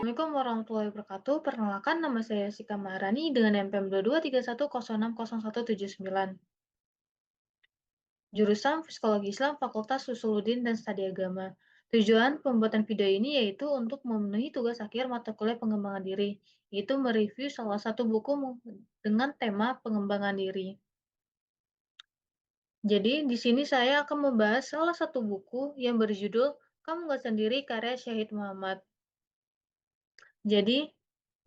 Assalamualaikum warahmatullahi wabarakatuh. Perkenalkan, nama saya Sika Maharani dengan NPM 2231060179. Jurusan Psikologi Islam Fakultas Usuluddin dan Studi Agama. Tujuan pembuatan video ini yaitu untuk memenuhi tugas akhir mata kuliah pengembangan diri, yaitu mereview salah satu buku dengan tema pengembangan diri. Jadi, di sini saya akan membahas salah satu buku yang berjudul Kamu Gak Sendiri karya Syahid Muhammad. Jadi,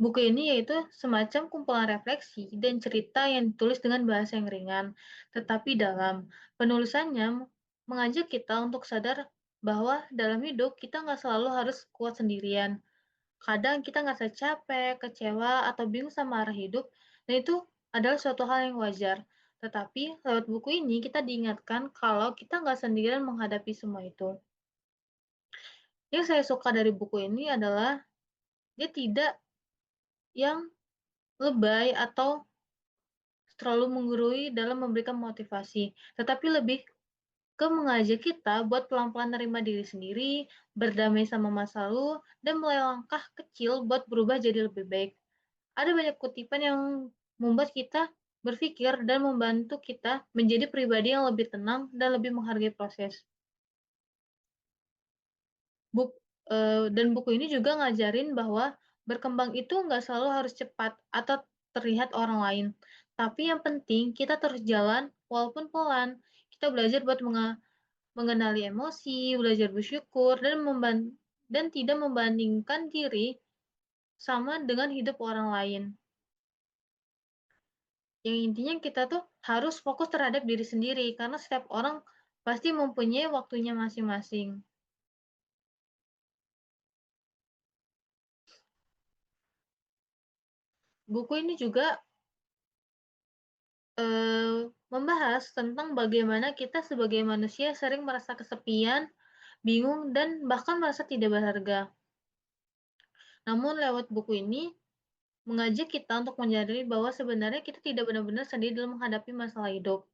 buku ini yaitu semacam kumpulan refleksi dan cerita yang ditulis dengan bahasa yang ringan, tetapi dalam. Penulisannya mengajak kita untuk sadar bahwa dalam hidup kita nggak selalu harus kuat sendirian. Kadang kita ngerasa capek, kecewa, atau bingung sama arah hidup, dan itu adalah suatu hal yang wajar. Tetapi lewat buku ini kita diingatkan kalau kita nggak sendirian menghadapi semua itu. Yang saya suka dari buku ini adalah dia tidak yang lebay atau terlalu menggurui dalam memberikan motivasi, tetapi lebih ke mengajak kita buat pelan-pelan nerima diri sendiri, berdamai sama masa lalu, dan mulai langkah kecil buat berubah jadi lebih baik. Ada banyak kutipan yang membuat kita berpikir dan membantu kita menjadi pribadi yang lebih tenang dan lebih menghargai proses. Buk, dan buku ini juga ngajarin bahwa berkembang itu nggak selalu harus cepat atau terlihat orang lain. Tapi yang penting kita terus jalan walaupun pelan. Kita belajar buat mengenali emosi, belajar bersyukur, dan tidak membandingkan diri sama dengan hidup orang lain. Yang intinya kita tuh harus fokus terhadap diri sendiri karena setiap orang pasti mempunyai waktunya masing-masing. Buku ini juga membahas tentang bagaimana kita sebagai manusia sering merasa kesepian, bingung, dan bahkan merasa tidak berharga. Namun lewat buku ini mengajak kita untuk menyadari bahwa sebenarnya kita tidak benar-benar sendiri dalam menghadapi masalah hidup.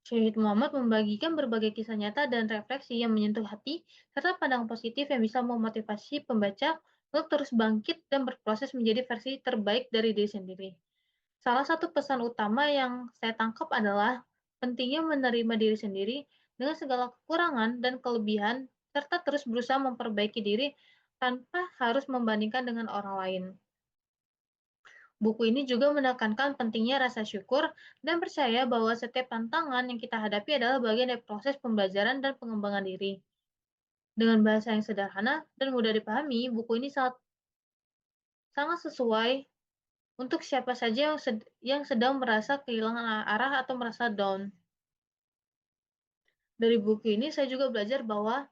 Syahid Muhammad membagikan berbagai kisah nyata dan refleksi yang menyentuh hati, serta pandangan positif yang bisa memotivasi pembaca untuk terus bangkit dan berproses menjadi versi terbaik dari diri sendiri. Salah satu pesan utama yang saya tangkap adalah pentingnya menerima diri sendiri dengan segala kekurangan dan kelebihan, serta terus berusaha memperbaiki diri tanpa harus membandingkan dengan orang lain. Buku ini juga menekankan pentingnya rasa syukur dan percaya bahwa setiap tantangan yang kita hadapi adalah bagian dari proses pembelajaran dan pengembangan diri. Dengan bahasa yang sederhana dan mudah dipahami, buku ini sangat sesuai untuk siapa saja yang sedang merasa kehilangan arah atau merasa down. Dari buku ini saya juga belajar bahwa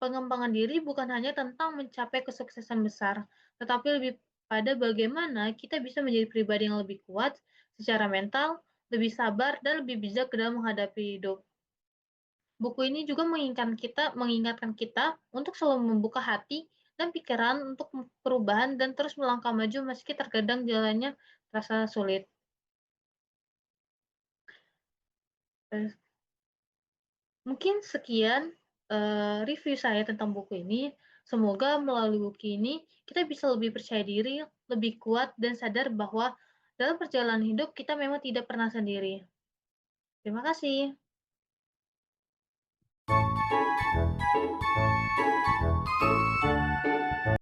pengembangan diri bukan hanya tentang mencapai kesuksesan besar, tetapi lebih pada bagaimana kita bisa menjadi pribadi yang lebih kuat secara mental, lebih sabar, dan lebih bijak dalam menghadapi hidup. Buku ini juga mengingatkan kita untuk selalu membuka hati dan pikiran untuk perubahan dan terus melangkah maju meski terkadang jalannya terasa sulit. Eh, Mungkin sekian review saya tentang buku ini. Semoga melalui buku ini kita bisa lebih percaya diri, lebih kuat, dan sadar bahwa dalam perjalanan hidup kita memang tidak pernah sendiri. Terima kasih.